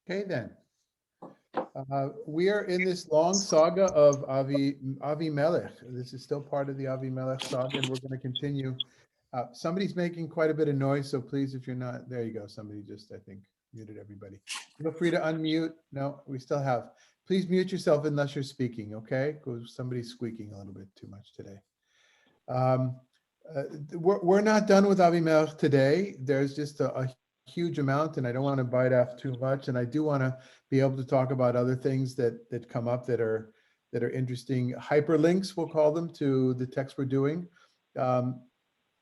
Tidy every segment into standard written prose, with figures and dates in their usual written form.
Okay, then. We are in this long saga of Avimelech. This is still part of the Avimelech saga, and we're going to continue. Somebody's making quite a bit of noise, so please, if you're not, there you go. Somebody just, I think, muted everybody. Feel free to unmute. No, we still have. Please mute yourself unless you're speaking, okay? Because somebody's squeaking a little bit too much today. We're not done with Avimelech today. There's just a huge amount, and I don't want to bite off too much. And I do want to be able to talk about other things that come up that are interesting. Hyperlinks, we'll call them, to the text we're doing.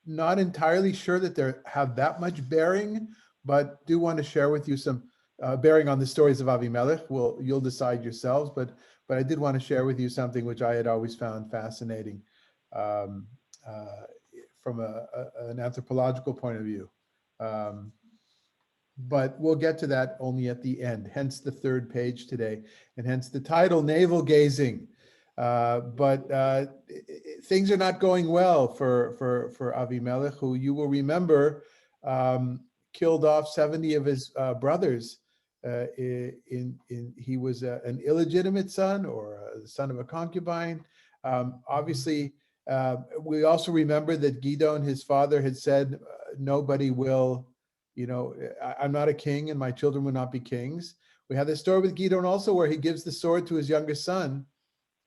Not entirely sure that they have that much bearing, but do want to share with you some bearing on the stories of Avimelech. You'll decide yourselves, but I did want to share with you something which I had always found fascinating from an anthropological point of view. But we'll get to that only at the end, hence the third page today, and hence the title, Navel-Gazing. But things are not going well for Avimelech, who you will remember killed off 70 of his brothers. He was an illegitimate son, or the son of a concubine. Obviously, we also remember that Gidon, his father, had said, nobody will, I'm not a king and my children will not be kings. We have this story with Gidon also where he gives the sword to his youngest son,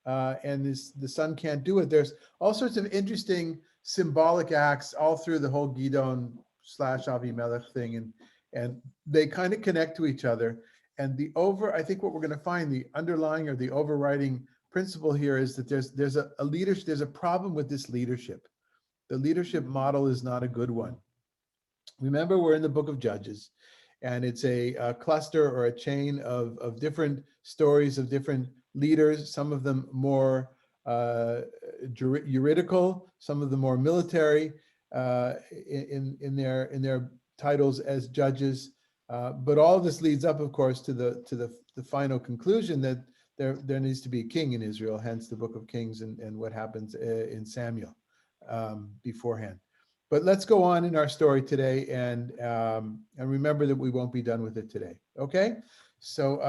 and the son can't do it. There's all sorts of interesting symbolic acts all through the whole Gidon / Avimelech thing, and they kind of connect to each other. And I think what we're going to find, the underlying or the overriding principle here is that there's a leadership, there's a problem with this leadership. The leadership model is not a good one. Remember, we're in the Book of Judges, and it's a cluster or a chain of different stories of different leaders, some of them more juridical, some of them more military in their titles as judges. But all of this leads up, of course, to the final conclusion that there needs to be a king in Israel, hence the Book of Kings and what happens in Samuel beforehand. But let's go on in our story today, and remember that we won't be done with it today. Okay? So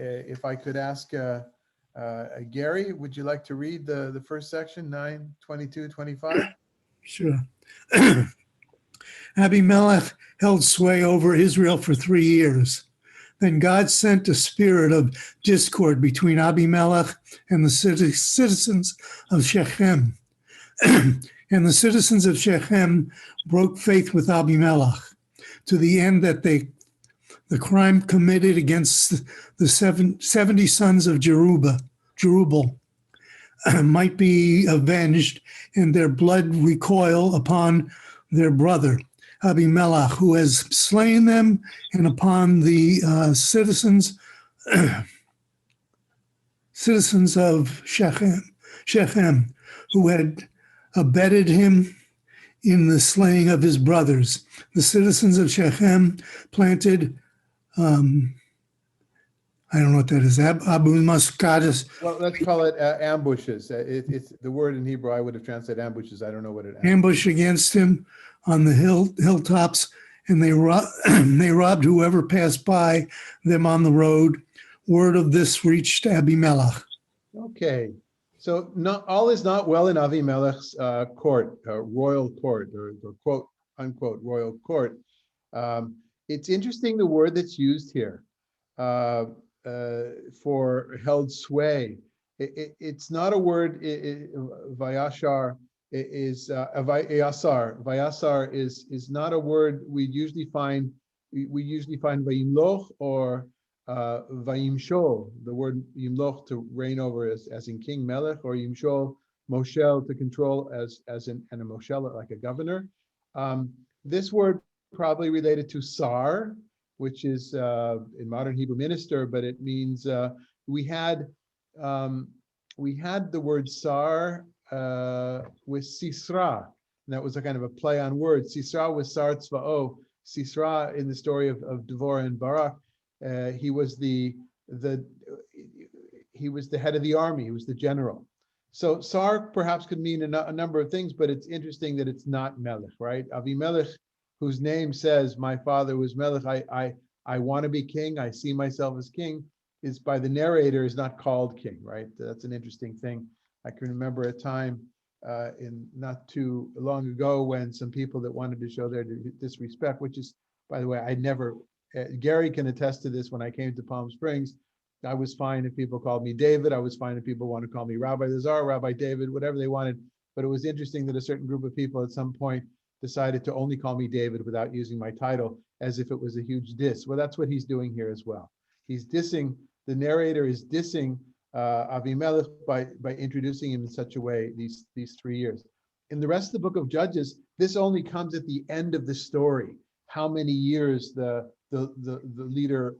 if I could ask Gary, would you like to read the first section, 9:22-25? Sure. Abimelech held sway over Israel for 3 years. Then God sent a spirit of discord between Abimelech and the citizens of Shechem. And the citizens of Shechem broke faith with Abimelech to the end that the crime committed against the 70 sons of Jerubbaal might be avenged, and their blood recoil upon their brother Abimelech, who has slain them, and upon the citizens of Shechem, who had abetted him in the slaying of his brothers. The citizens of Shechem planted, I don't know what that is, Abu Muscadis. Well, let's call it ambushes. It's the word in Hebrew. I would have translated ambushes. I don't know what it is. Ambush against him on the hilltops, and they robbed whoever passed by them on the road. Word of this reached Abimelech. Okay. So all is not well in Avimelech's court, royal court, or quote unquote royal court. It's interesting the word that's used here for held sway. It's not a word. Vayashar is Vayasar is not a word we usually find. We usually find Vayimloch or Vayimshol, the word Yimloch to reign over as in King Melech, or Yimshol Moshel to control as in a Moshel like a governor. This word probably related to Sar, which is in modern Hebrew minister, but it means we had the word Sar with Sisra, and that was a kind of a play on words. Sisra was Sar Tzva'o. Sisra in the story of Devorah and Barak. He was the head of the army. He was the general. So Sar perhaps could mean a number of things, but it's interesting that it's not Melech, right? Avimelech, whose name says, "My father was Melech." I want to be king, I see myself as king, is by the narrator is not called king, right? That's an interesting thing. I can remember a time in not too long ago when some people that wanted to show their disrespect, which is, by the way, I never, Gary can attest to this. When I came to Palm Springs, I was fine if people called me David. I was fine if people want to call me Rabbi Lazar, Rabbi David, whatever they wanted. But it was interesting that a certain group of people at some point decided to only call me David without using my title, as if it was a huge diss. Well, that's what he's doing here as well. He's dissing, the narrator is dissing Avimelech by introducing him in such a way these 3 years. In the rest of the book of Judges, this only comes at the end of the story. How many years the leader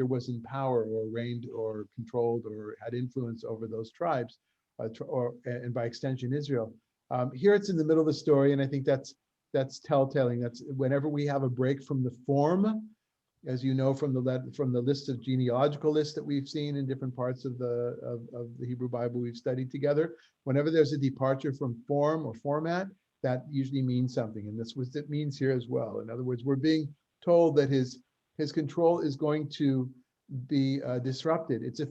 was in power or reigned or controlled or had influence over those tribes, and by extension Israel. Here it's in the middle of the story, and I think that's telltale. That's whenever we have a break from the form, as you know from the list of genealogical lists that we've seen in different parts of the Hebrew Bible we've studied together. Whenever there's a departure from form or format, that usually means something, and this was it means here as well. In other words, we're being told that his control is going to be disrupted. It's a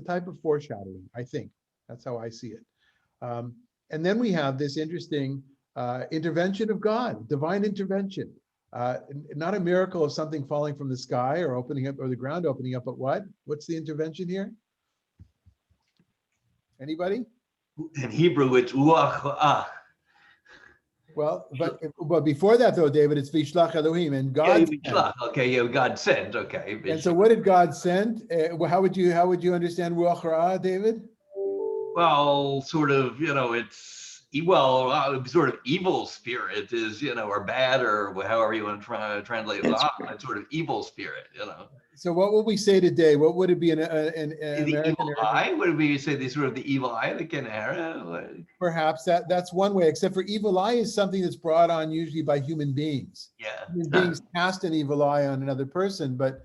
type of foreshadowing. I think that's how I see it. And then we have this interesting intervention of God, divine intervention. Not a miracle of something falling from the sky or opening up, or the ground opening up, but what? What's the intervention here? Anybody? In Hebrew, it's ruach ha'ah. Well, but before that though, David, it's Vishlach Elohim, and God. Yeah, okay, yeah, God sent. Okay. And so, what did God send? How would you understand ruach ha'ah, David? Well, sort of, it's sort of evil spirit is, or bad, or however you want to translate it. It's sort of evil spirit, So what would we say today? What would it be in the American? Evil eye? Would we say the sort of the evil eye, the Canara? Perhaps that's one way, except for evil eye is something that's brought on usually by human beings. Yeah. Human beings cast an evil eye on another person, but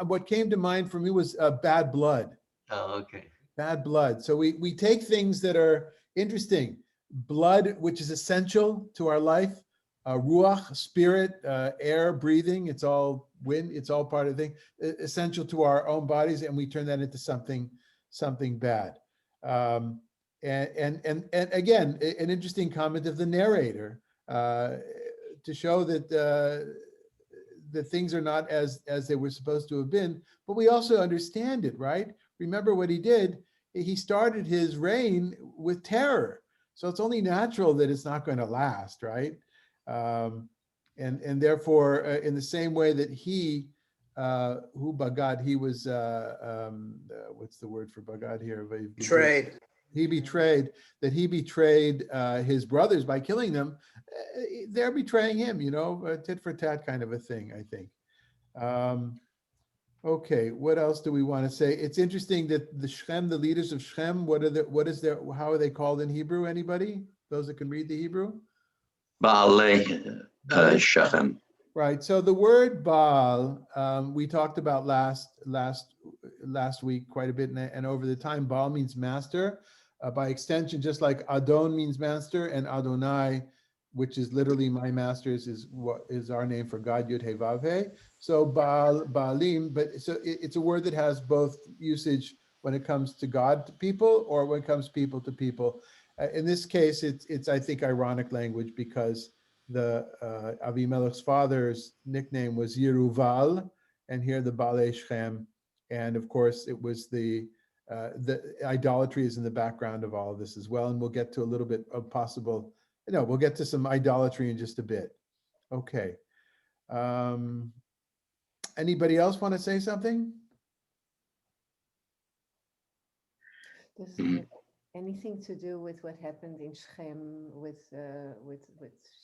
what came to mind for me was bad blood. Oh, okay. Bad blood. So we take things that are interesting. Blood, which is essential to our life, ruach, spirit, air, breathing, it's all wind, it's all part of the thing, essential to our own bodies, and we turn that into something bad. And again, an interesting comment of the narrator to show that that things are not as they were supposed to have been, but we also understand it, right? Remember what he did. He started his reign with terror. So it's only natural that it's not going to last, right? And therefore, in the same way that he, who bagad, he was, what's the word for bagad here? Betrayed. He betrayed his brothers by killing them. They're betraying him, tit for tat kind of a thing, I think. Okay, what else do we want to say? It's interesting that the Shechem, the leaders of Shechem, how are they called in Hebrew? Anybody? Those that can read the Hebrew? Baalei Shechem. Right. So the word Baal, we talked about last week quite a bit, and over the time, Baal means master. By extension, just like Adon means master, and Adonai, which is literally my masters, is what is our name for God, Yud He Vav He. So Baal, Baalim, but so it's a word that has both usage when it comes to God to people, or when it comes people to people. In this case, it's I think ironic language, because the Avimelech's father's nickname was Yeruval, and here the Baalei Shechem, and of course it was the idolatry is in the background of all of this as well, and we'll get to a little bit of possible. We'll get to some idolatry in just a bit. Okay. Anybody else want to say something? Does it have anything to do with what happened in Shechem with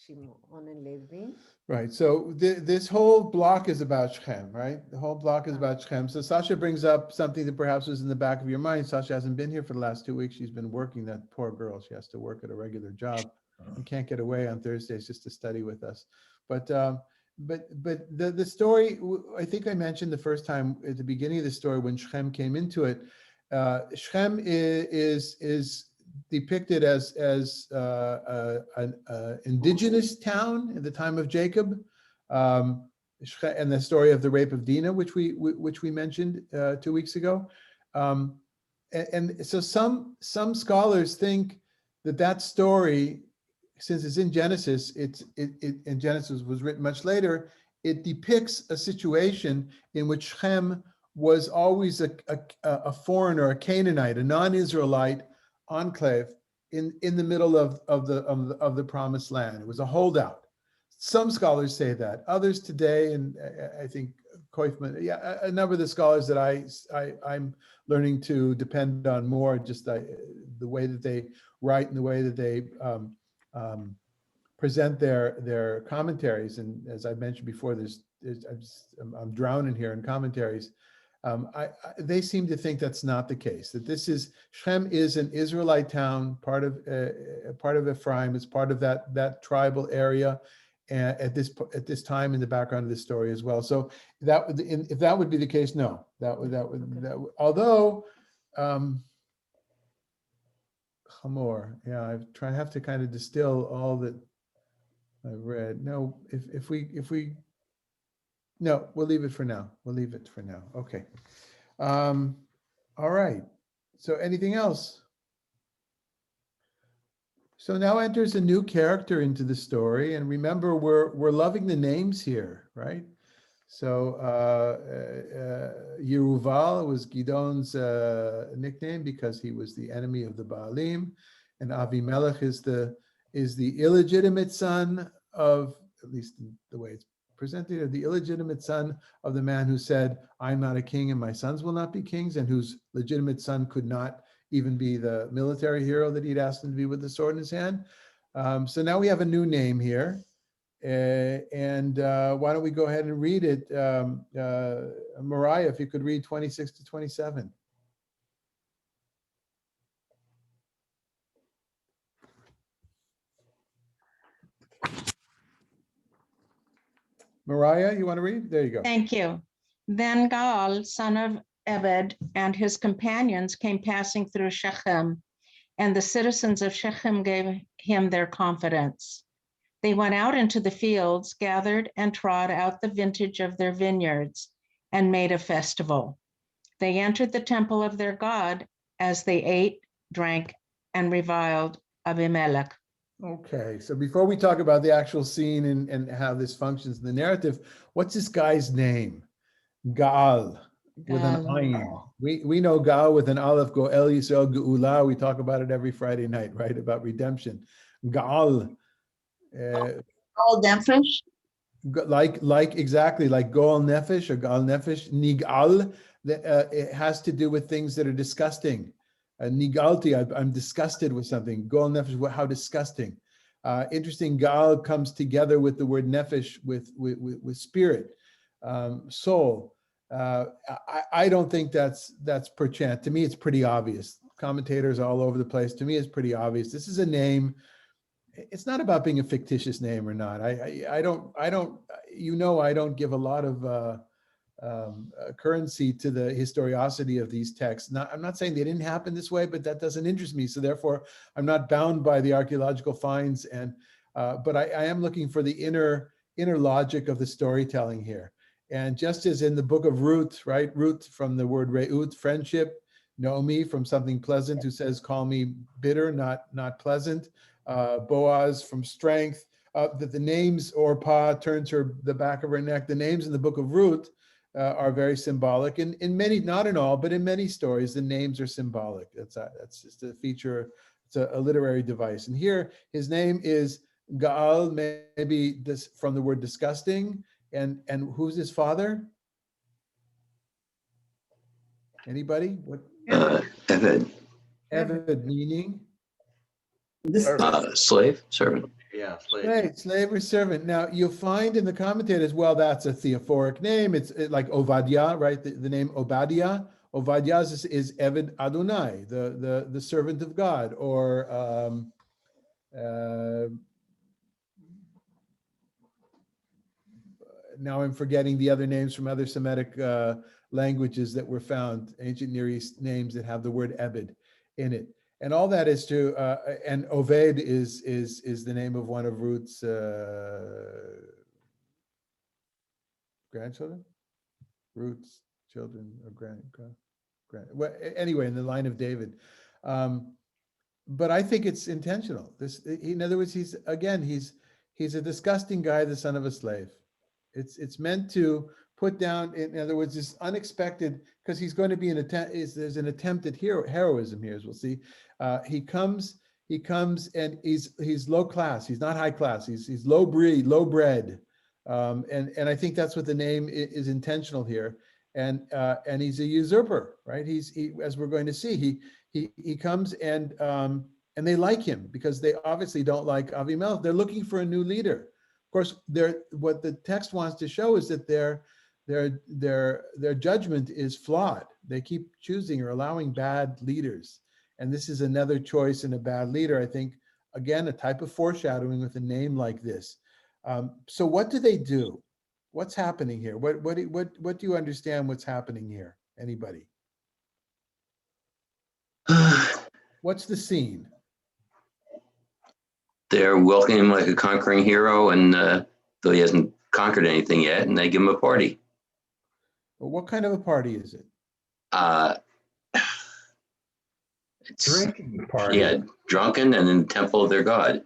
Shimon and Levi? Right. So this whole block is about Shechem, right? The whole block is about Shechem. So Sasha brings up something that perhaps was in the back of your mind. Sasha hasn't been here for the last 2 weeks. She's been working. That poor girl. She has to work at a regular job and can't get away on Thursdays just to study with us. But the story, I think I mentioned the first time at the beginning of the story when Shechem came into it. Shechem is depicted as an indigenous town at the time of Jacob. and the story of the rape of Dinah, which we mentioned 2 weeks ago. And so some scholars think that story, since it's in Genesis, and Genesis was written much later, it depicts a situation in which Shechem was always a foreigner, a Canaanite, a non-Israelite enclave in the middle of the promised land. It was a holdout. Some scholars say that. Others today, and I think Koifman, yeah, a number of the scholars that I'm learning to depend on more, just the way that they write and the way that they present their commentaries. And as I mentioned before, I'm drowning here in commentaries. They seem to think that's not the case. That Shechem is an Israelite town, part of Ephraim. It's part of that tribal area. At this time in the background of this story as well. So if that would be the case, no, that would although Hamor, yeah, I have to kind of distill all that I've read. No, if we no, we'll leave it for now. We'll leave it for now. Okay. All right. So anything else? So now enters a new character into the story, and remember, we're loving the names here, right? So Yeruval was Gidon's nickname because he was the enemy of the Baalim, and Avimelech is the illegitimate son of, at least the way it's presented, the illegitimate son of the man who said, "I'm not a king, and my sons will not be kings," and whose legitimate son could not even be the military hero that he'd asked him to be with the sword in his hand. So now we have a new name here. And why don't we go ahead and read it? Mariah, if you could read 26 to 27. Mariah, you want to read? There you go. Thank you. Then Gaal, son of Ebed, and his companions came passing through Shechem, and the citizens of Shechem gave him their confidence. They went out into the fields, gathered and trod out the vintage of their vineyards, and made a festival. They entered the temple of their God as they ate, drank, and reviled Abimelech. Okay, so before we talk about the actual scene and how this functions in the narrative, what's this guy's name? Gaal, with an ayin. We know Gaal with an aleph, Goel Yisrael Geula. We talk about it every Friday night, right? About redemption. Gaal. Goal nefesh. Exactly like Goal Nefesh or Gal Nefesh. Nigal, it has to do with things that are disgusting. Nigalti, I'm disgusted with something. Goal Nefesh, how disgusting. Interesting, Gal comes together with the word Nefesh, with spirit, soul. I don't think that's perchance. To me, it's pretty obvious. Commentators all over the place. To me, it's pretty obvious. This is a name. It's not about being a fictitious name or not. I don't, I don't give a lot of currency to the historicity of these texts. I'm not saying they didn't happen this way, but that doesn't interest me. So therefore, I'm not bound by the archaeological finds. And but I am looking for the inner logic of the storytelling here. And just as in the book of Ruth, right? Ruth from the word re'ut, friendship. Naomi from something pleasant, who says, "Call me bitter, not pleasant." Boaz from strength. That the names Orpah turns the back of her neck. The names in the book of Ruth are very symbolic. In many, not in all, but in many stories, the names are symbolic. That's just a feature. It's a literary device. And here, his name is Gaal, maybe this from the word disgusting. And who's his father? Anybody? What? Eved, Eved, meaning? slave, servant. Yeah, slave. Right, slave or servant. Now you'll find in the commentators, well, that's a theophoric name. It's like Ovadia, right? The name Obadiah. Obadiah is Eved Adonai, the servant of God, or now I'm forgetting the other names from other Semitic languages that were found, ancient Near East names that have the word Ebed in it. And all that is to, and Oved is the name of one of Ruth's grandchildren, roots, children, or well, anyway, in the line of David. But I think it's intentional. In other words, he's a disgusting guy, the son of a slave. It's meant to put down, in other words, this unexpected, because he's going to be there's an attempt at heroism here, as we'll see. He comes and he's low class. He's not high class. He's low bred. And I think that's what the name is intentional here. And he's a usurper, right? As we're going to see, he comes and they like him because they obviously don't like Avimelech. They're looking for a new leader. Of course, what the text wants to show is that their judgment is flawed. They keep choosing or allowing bad leaders. And this is another choice in a bad leader. I think, again, a type of foreshadowing with a name like this. So what do they do? What's happening here? What do you understand what's happening here? Anybody? What's the scene? They're welcoming him like a conquering hero, and though he hasn't conquered anything yet, and they give him a party. Well, what kind of a party is it? It's Drinking party. yeah, drunken and in the temple of their god.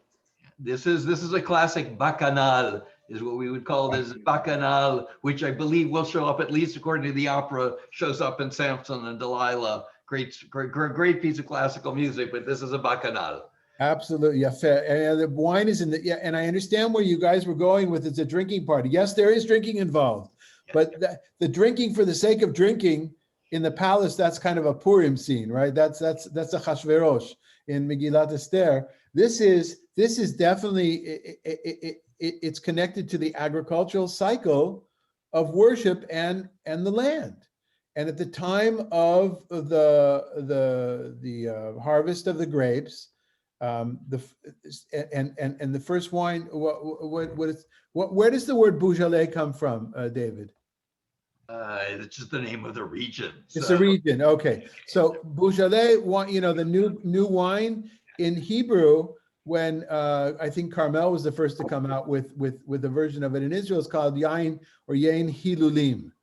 This is a classic bacchanal, is what we would call this bacchanal, which I believe will show up, at least according to the opera, shows up in Samson and Delilah. Great piece of classical music, but this is a bacchanal. Absolutely, yeah. Fair. And the wine is and I understand where you guys were going with it's a drinking party. Yes, there is drinking involved, but the drinking for the sake of drinking in the palace, that's kind of a Purim scene, right? That's a Chashverosh in Megillat Esther. This is definitely it's connected to the agricultural cycle of worship and the land. And at the time of the harvest of the grapes, the first wine, where does the word Beaujolais come from, David? It's just the name of the region. It's a region. Okay, so Beaujolais, the new wine in Hebrew. When I think Carmel was the first to come out with a version of it in Israel, it's called Yain or Yain Hilulim.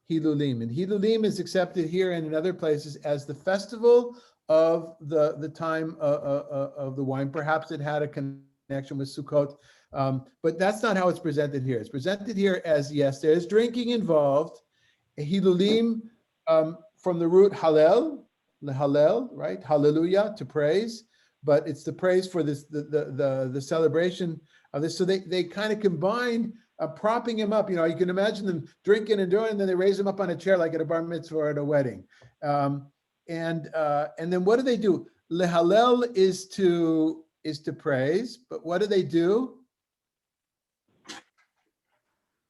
And Hilulim is accepted here and in other places as the festival of the time of the wine. Perhaps it had a connection with Sukkot, but that's not how it's presented here. It's presented here as, yes, there's drinking involved. Hilulim from the root Hallel, Hallel, right? Hallelujah, to praise. But it's the praise for this, the celebration of this. So they kind of combined propping him up. You can imagine them drinking and doing, and then they raise him up on a chair like at a bar mitzvah or at a wedding. And then what do they do? Lehalel is to praise, but what do they do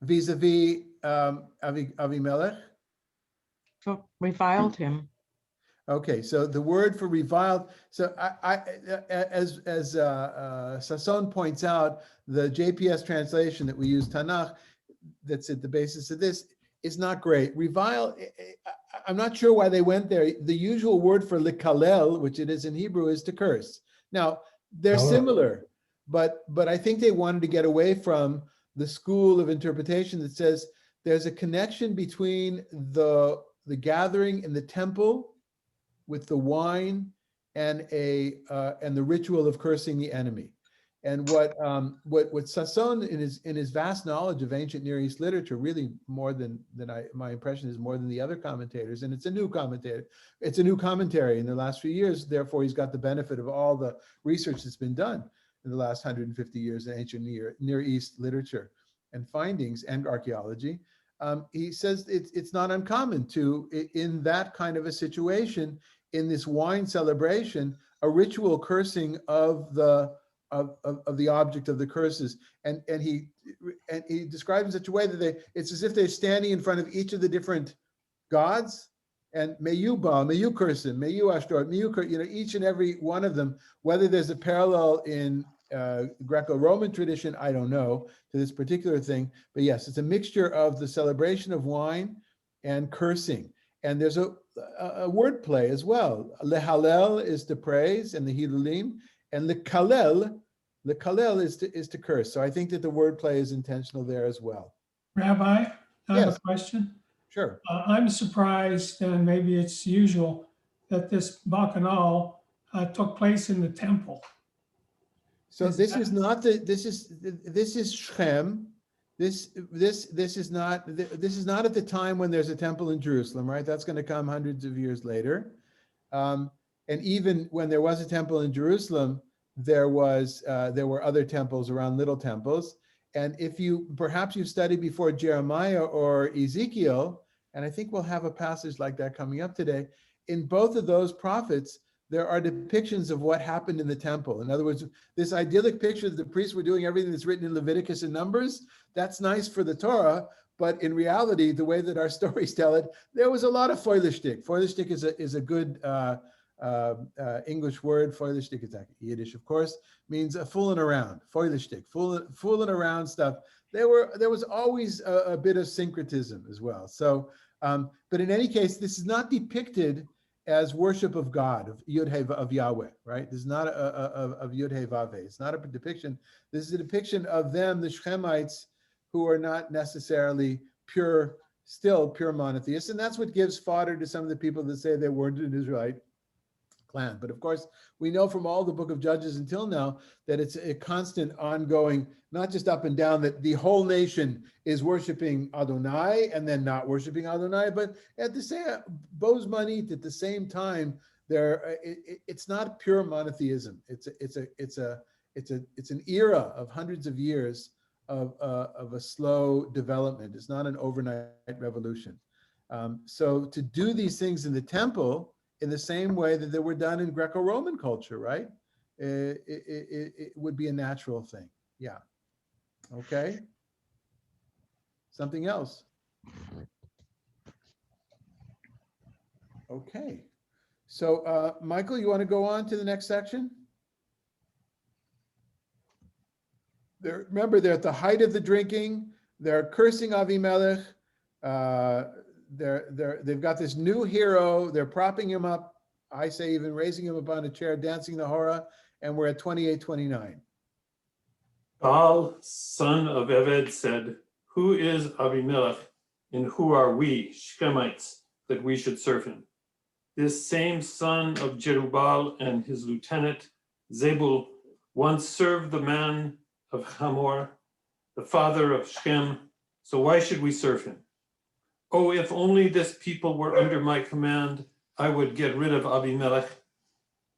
vis-a-vis Avimelech? Reviled him. Okay, so the word for reviled. So as Sasson points out, the JPS translation that we use, Tanakh, that's at the basis of this, is not great. Revile, I'm not sure why they went there. The usual word for likalel, which it is in Hebrew, is to curse. Now, they're similar, but I think they wanted to get away from the school of interpretation that says there's a connection between the gathering in the temple with the wine and the ritual of cursing the enemy. And what Sasson in his vast knowledge of ancient Near East literature, really more than my impression is more than the other commentators, and it's a new commentary in the last few years, therefore he's got the benefit of all the research that's been done in the last 150 years in ancient Near East literature and findings and archaeology. He says it's not uncommon to, in that kind of a situation, in this wine celebration, a ritual cursing of the object of the curses, and he describes in such a way that it's as if they're standing in front of each of the different gods, and may you bow, may you curse him, may you Ashdod, may you curse, each and every one of them. Whether there's a parallel in Greco-Roman tradition, I don't know, to this particular thing, but yes, it's a mixture of the celebration of wine and cursing. And there's a word play as well. Lehalel is to praise, and the Hilulim, and lekalel is to curse. So I think that the word play is intentional there as well. Rabbi, I have Yes. a question. Sure. I'm surprised, and maybe it's usual, that this bacchanal took place in the temple. So Is this is that- not the, this is Shechem. This is not at the time when there's a temple in Jerusalem, right? That's going to come hundreds of years later. And even when there was a temple in Jerusalem, there were other temples around, little temples. And if you perhaps you've studied before Jeremiah or Ezekiel, and I think we'll have a passage like that coming up today, in both of those prophets, there are depictions of what happened in the temple. In other words, this idyllic picture that the priests were doing everything that's written in Leviticus and Numbers, that's nice for the Torah, but in reality, the way that our stories tell it, there was a lot of Feuerlishtik. Feuerlishtik is a good English word. Feuerlishtik is Yiddish, of course, means fooling around. Feuerlishtik, fooling around stuff. There was always a bit of syncretism as well. So, but in any case, this is not depicted as worship of God, of Yud-He, of Yahweh, right? This is not of Yud-He Vav-He. It's not a depiction. This is a depiction of them, the Shechemites, who are not necessarily still pure monotheists. And that's what gives fodder to some of the people that say they weren't an Israelite clan. But of course, we know from all the Book of Judges until now that it's a constant ongoing, not just up and down, that the whole nation is worshiping Adonai and then not worshiping Adonai, but at the same, Bo-Zmanit, at the same time, it's not pure monotheism. It's an era of hundreds of years of a slow development. It's not an overnight revolution. So to do these things in the temple in the same way that they were done in Greco-Roman culture, right? It would be a natural thing. Yeah. Okay. Something else. Okay. So Michael, you want to go on to the next section? Remember, they're at the height of the drinking. They're cursing Avimelech. They've got this new hero. They're propping him up. I say even raising him up on a chair, dancing the hora. And we're at 28:29. Baal, son of Eved, said, "Who is Abimelech, and who are we, Shechemites, that we should serve him? This same son of Jerubbaal and his lieutenant, Zebul, once served the man of Hamor, the father of Shechem, so why should we serve him? Oh, if only this people were under my command, I would get rid of Abimelech.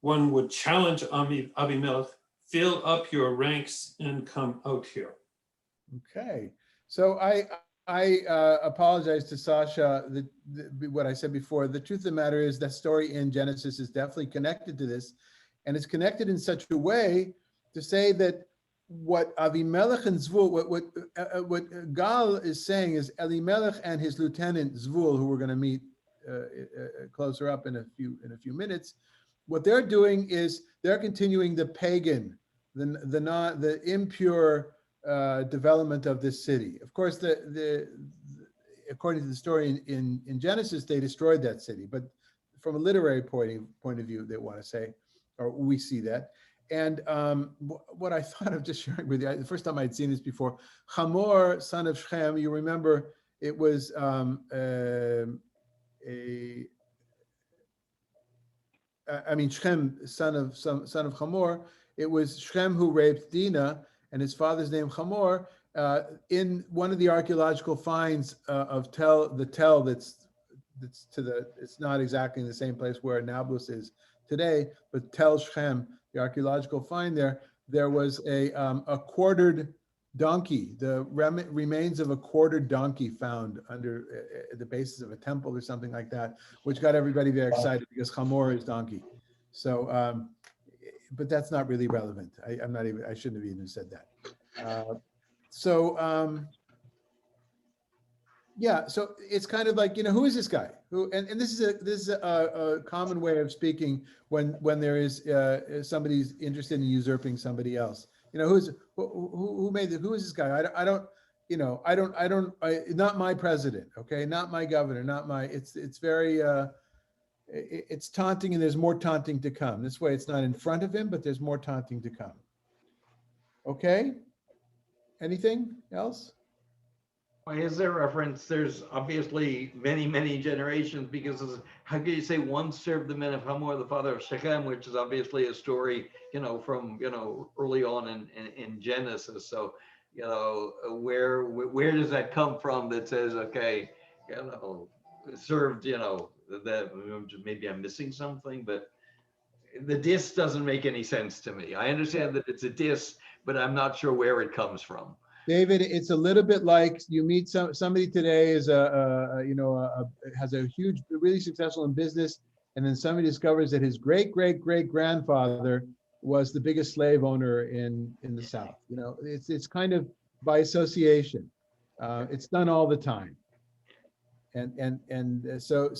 One would challenge Abimelech, fill up your ranks and come out here." Okay. So I apologize to Sasha, what I said before. The truth of the matter is that story in Genesis is definitely connected to this. And it's connected in such a way to say that what Avimelech and Zvul, what Gal is saying is Elimelech and his lieutenant Zvul, who we're going to meet closer up in a few minutes, what they're doing is they're continuing the pagan, the impure development of this city. Of course, according to the story in Genesis, they destroyed that city. But from a literary point of view, they want to say, or we see that. And what I thought of just sharing with you, the first time I'd seen this before, Hamor, son of Shechem, you remember it was Shechem, son of Hamor, it was Shechem who raped Dinah, and his father's name Hamor. In one of the archaeological finds of the Tel that's it's not exactly in the same place where Nablus is today, but Tel Shechem, the archaeological find there was a quartered donkey, the remains of a quartered donkey found under the basis of a temple or something like that, which got everybody very excited because Hamor is donkey. So, but that's not really relevant. I shouldn't have even said that. Yeah, so it's kind of like, who is this guy? And this is a common way of speaking when there is somebody's interested in usurping somebody else. Who is this guy? I don't, not my president, okay? Not my governor, it's very, it's taunting, and there's more taunting to come. This way it's not in front of him, but there's more taunting to come. Okay? Anything else? Why is there reference? There's obviously many generations, because how can you say one served the men of Hamor, the father of Shechem, which is obviously a story, from, early on in Genesis. So, where does that come from that says, okay, served, that maybe I'm missing something, but the diss doesn't make any sense to me. I understand that it's a diss, but I'm not sure where it comes from. David, it's a little bit like you meet somebody today is has a huge, really successful in business, and then somebody discovers that his great grandfather was the biggest slave owner in the South. It's kind of by association. It's done all the time, and so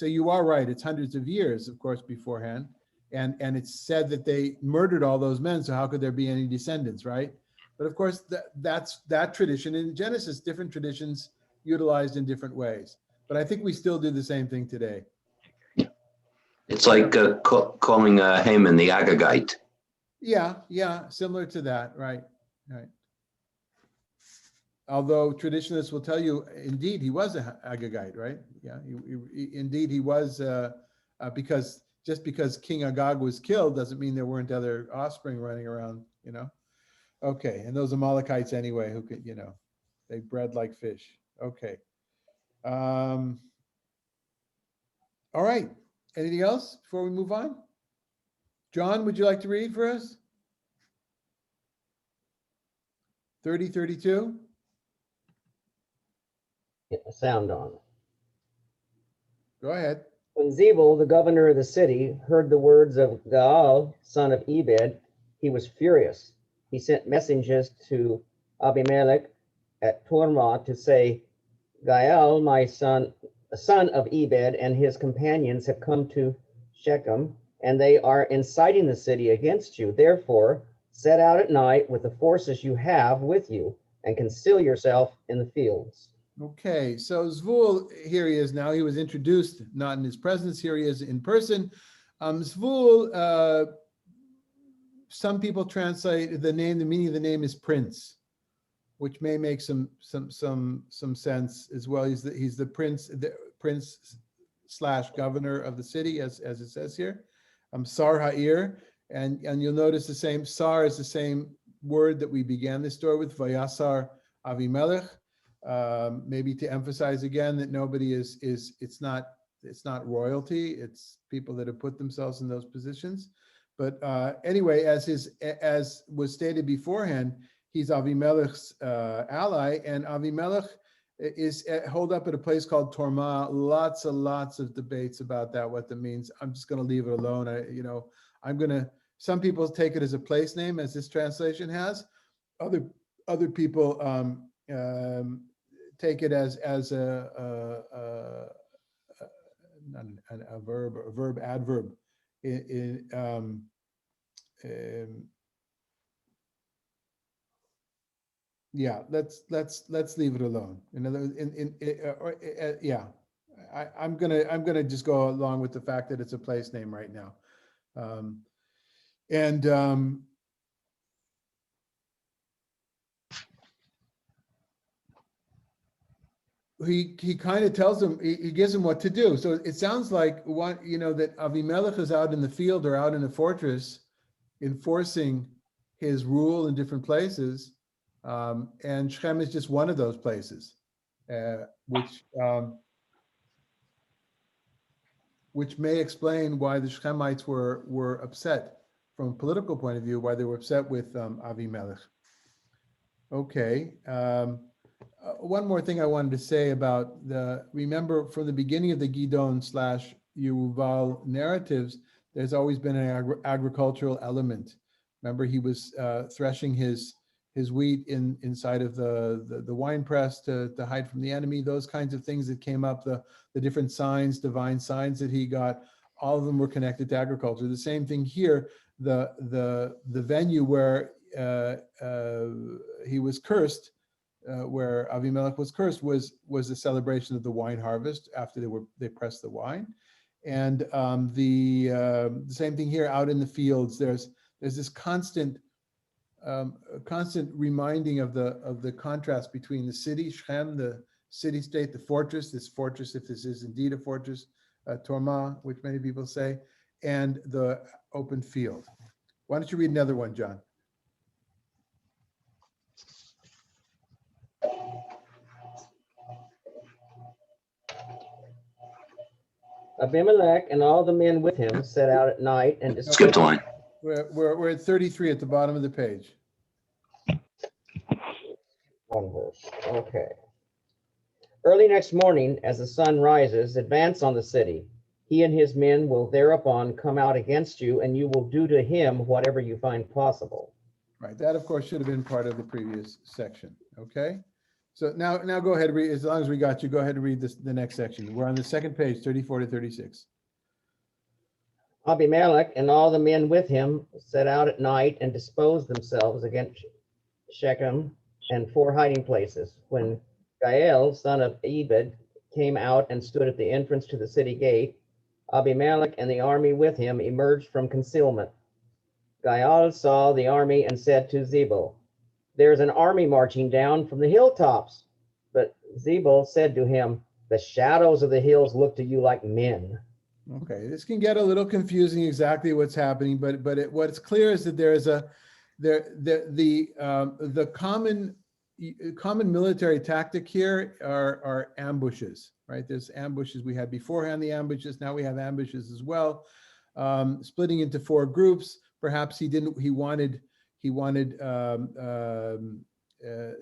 you are right. It's hundreds of years, of course, beforehand, and it's said that they murdered all those men. So how could there be any descendants, right? But of course, that's that tradition. In Genesis, different traditions utilized in different ways. But I think we still do the same thing today. It's like calling Haman the Agagite. Yeah, similar to that, right. Although traditionalists will tell you, indeed, he was an Agagite, right? Yeah, indeed he was, because just because King Agag was killed doesn't mean there weren't other offspring running around, Okay, and those Amalekites anyway, who could, they bred like fish. Okay. All right. Anything else before we move on? John, would you like to read for us? 30:32. Get the sound on. Go ahead. When Zebul, the governor of the city, heard the words of Gaal, son of Ebed, he was furious. He sent messengers to Abimelech at Tormah to say, Gaal, my son of Ebed, and his companions have come to Shechem, and they are inciting the city against you. Therefore, set out at night with the forces you have with you, and conceal yourself in the fields. Okay, so Zvul, here he is now. He was introduced, not in his presence. Here he is in person. Zvul, some people translate the meaning of the name is prince, which may make some sense as well. He's the prince / governor of the city, as it says here. Sar Ha'ir, and you'll notice the same Sar is the same word that we began this story with, Vayasar Avimelech. Maybe to emphasize again that nobody it's not royalty, it's people that have put themselves in those positions. But anyway, as was stated beforehand, he's Avimelech's ally, and Avimelech is holed up at a place called Tormah. Lots of debates about that, what that means. I'm just going to leave it alone. Some people take it as a place name, as this translation has. Other people take it as a verb adverb. Yeah, let's leave it alone. I'm gonna just go along with the fact that it's a place name right now, he kind of tells him, he gives him what to do. So it sounds like that Avimelech is out in the field or out in a fortress enforcing his rule in different places. And Shechem is just one of those places, which may explain why the Shechemites were upset from a political point of view, why they were upset with Avimelech. Okay. One more thing I wanted to say about remember from the beginning of the Gidon / Yeruval narratives, there's always been an agricultural element. Remember, he was threshing his wheat inside of the wine press to hide from the enemy, those kinds of things that came up, the different signs, divine signs that he got, all of them were connected to agriculture. The same thing here, the venue where he was cursed, where Avimelech was cursed, was the celebration of the wine harvest after they pressed the wine. And the same thing here out in the fields, there's this constant a constant reminding of the contrast between the city, Shechem, the city-state, the fortress, this fortress, if this is indeed a fortress, Torma, which many people say, and the open field. Why don't you read another one, John? Abimelech and all the men with him set out at night and Skipped one. We're at 33 at the bottom of the page. One verse. Okay. Early next morning, as the sun rises, advance on the city. He and his men will thereupon come out against you, and you will do to him whatever you find possible. Right, that of course should have been part of the previous section, okay? So now go ahead and read, as long as we got you, go ahead and read the next section. We're on the second page, 34 to 36. Abimelech and all the men with him set out at night and disposed themselves against Shechem and 4 hiding places. When Gael, son of Ebed, came out and stood at the entrance to the city gate, Abimelech and the army with him emerged from concealment. Gael saw the army and said to Zebul, "There's an army marching down from the hilltops." But Zebul said to him, "The shadows of the hills look to you like men." Okay, this can get a little confusing exactly what's happening, but what's clear is that there is the common military tactic here are ambushes, right? There's ambushes. We had beforehand the ambushes. Now we have ambushes as well, splitting into 4 groups. Perhaps he wanted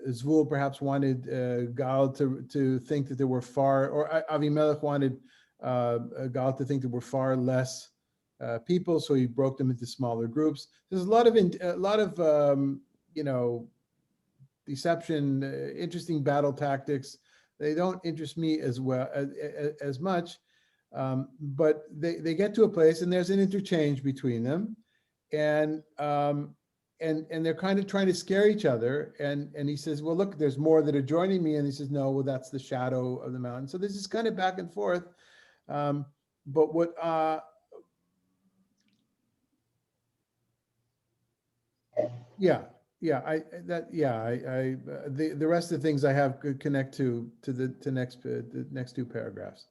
Zvul perhaps wanted Gal to think that there were far, or Avimelech wanted Gal to think there were far less people, so he broke them into smaller groups. There's a lot of deception, interesting battle tactics. They don't interest me as well as much, but they get to a place and there's an interchange between them, and they're kind of trying to scare each other. And he says, "Well, look, there's more that are joining me," and he says, "No, well, that's the shadow of the mountain." So this is kind of back and forth. But what the rest of the things I have could connect to the next 2 paragraphs.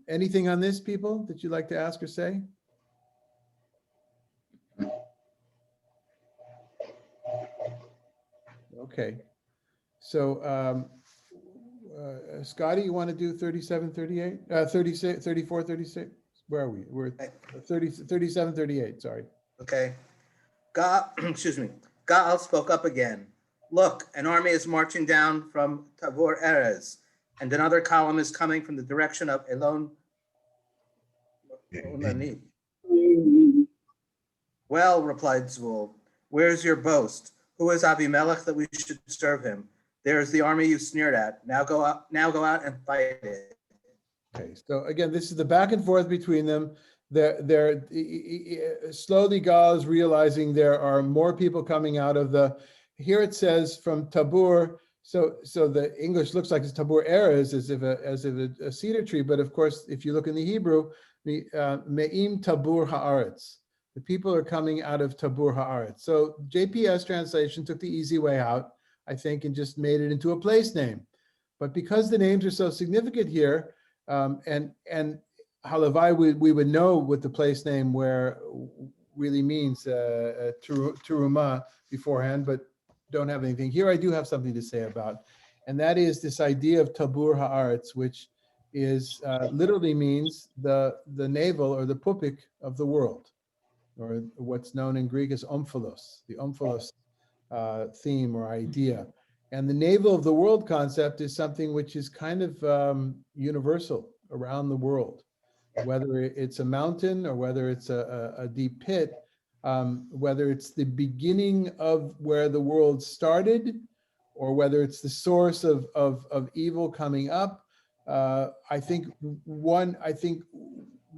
Anything on this, people, that you'd like to ask or say? Okay, so Scotty, you want to do 37, 38, 36, 34, 36? Where are we? We're at 37, 38, sorry. Okay. Excuse me. Gaal spoke up again. "Look, an army is marching down from Tabor Erez, and another column is coming from the direction of Elon. Well, replied Zvul, "where's your boast? Who is Avimelech that we should serve him? There is the army you sneered at. Now go out and fight it." Okay, so again, this is the back and forth between them. They're slowly Gal is realizing there are more people coming out of here it says from Tabor. So the English looks like it's Tabor Erez, as if a cedar tree. But of course, if you look in the Hebrew, Me'im Tabor Haaretz. The people are coming out of Tabor Haaretz. So JPS translation took the easy way out, I think, and just made it into a place name. But because the names are so significant here, and Halavai, we would know what the place name where really means Teruma beforehand, but don't have anything. Here I do have something to say about, and that is this idea of Tabur Haaretz, which is literally means the navel or the pupik of the world, or what's known in Greek as omphalos, the omphalos theme or idea. And the navel of the world concept is something which is kind of universal around the world, whether it's a mountain or whether it's a deep pit, whether it's the beginning of where the world started, or whether it's the source of evil coming up. I think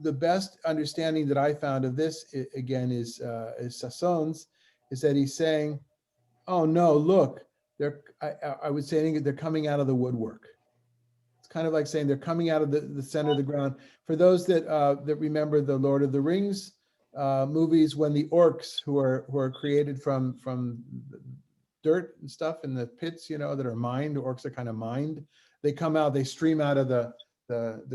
the best understanding that I found of this, again, is Sasson's, is that he's saying, "Oh no, look, I would say they're coming out of the woodwork." It's kind of like saying they're coming out of the center of the ground. For those that remember the Lord of the Rings movies when the orcs who are created from dirt and stuff in the pits, that are mined. Orcs are kind of mined. They come out, they stream out of the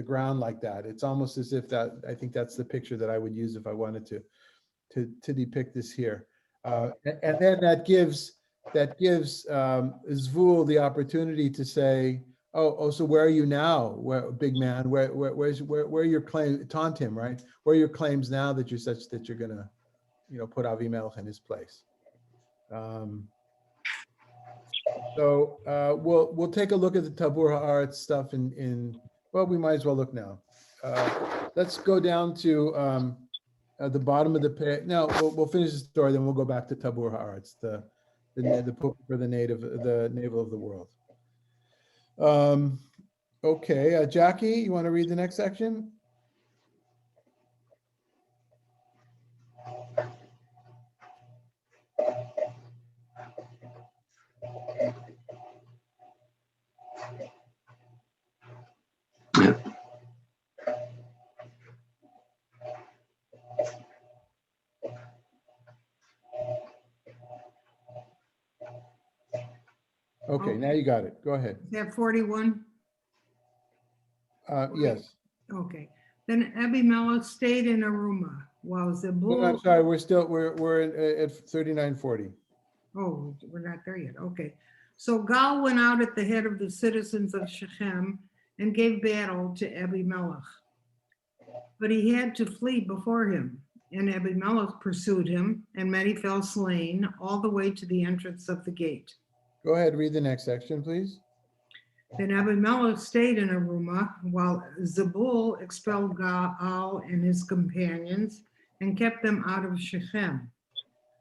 ground like that. It's almost as if that, I think that's the picture that I would use if I wanted to depict this here. And then that gives Zvul the opportunity to say, oh, so where are you now, big man? Where are your claims? Taunt him, right? Where are your claims now that you're gonna, put Avimelech in his place? So we'll take a look at the Tabur Haaretz stuff well, we might as well look now. Let's go down to the bottom of the page. No, we'll finish the story, then we'll go back to Tabur Haaretz, the book for the navel of the world. Okay, Jackie, you want to read the next section? Okay, now you got it. Go ahead. Is that 41? Yes. Okay. Then Abimelech stayed in Aruma while Zebul. No, I'm sorry. We're at 3940. Oh, we're not there yet. Okay. So Gal went out at the head of the citizens of Shechem and gave battle to Abimelech. But he had to flee before him. And Abimelech pursued him, and many fell slain all the way to the entrance of the gate. Go ahead, read the next section, please. Then Abimelech stayed in Aruma while Zebul expelled Gaal and his companions and kept them out of Shechem.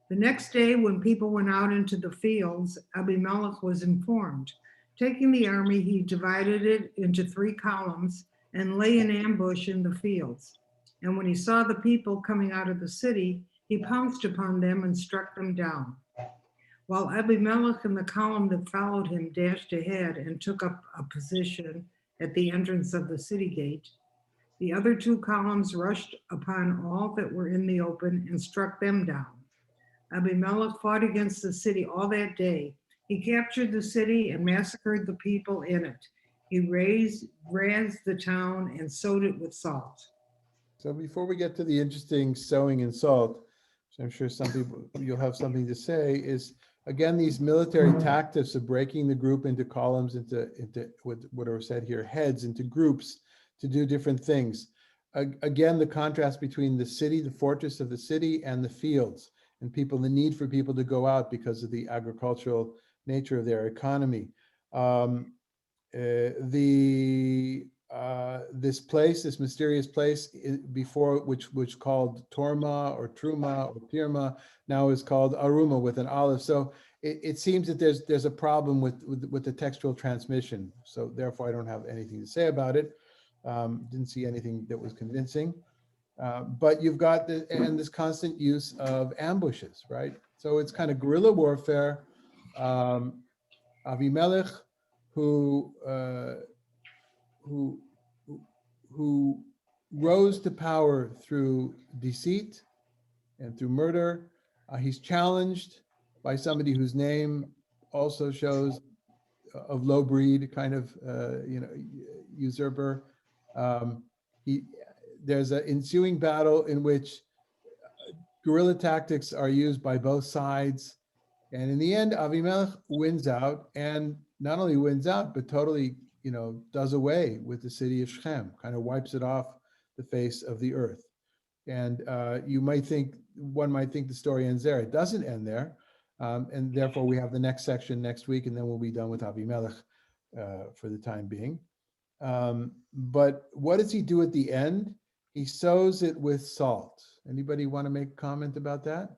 The next day, when people went out into the fields, Abimelech was informed. Taking the army, he divided it into 3 columns and lay in ambush in the fields. And when he saw the people coming out of the city, he pounced upon them and struck them down. While Abimelech and the column that followed him dashed ahead and took up a position at the entrance of the city gate, the other 2 columns rushed upon all that were in the open and struck them down. Abimelech fought against the city all that day. He captured the city and massacred the people in it. He razed the town and sowed it with salt. So before we get to the interesting sowing and salt, which I'm sure some people, you'll have something to say, is again, these military tactics of breaking the group into columns, into what are said here, heads, into groups to do different things. Again, the contrast between the city, the fortress of the city, and the fields, and the need for people to go out because of the agricultural nature of their economy. This mysterious place before which called Torma or Truma or Pirma, now is called Aruma with an olive. So it seems that there's a problem with the textual transmission. So therefore, I don't have anything to say about it. Didn't see anything that was convincing. But you've got this constant use of ambushes, right? So it's kind of guerrilla warfare. Avimelech, who rose to power through deceit and through murder. He's challenged by somebody whose name also shows of low breed, kind of usurper. There's an ensuing battle in which guerrilla tactics are used by both sides. And in the end, Avimelech wins out, and not only wins out, but totally, does away with the city of Shechem, kind of wipes it off the face of the earth. And one might think the story ends there. It doesn't end there. And therefore we have the next section next week, and then we'll be done with Avimelech for the time being. But what does he do at the end? He sows it with salt. Anybody want to make a comment about that?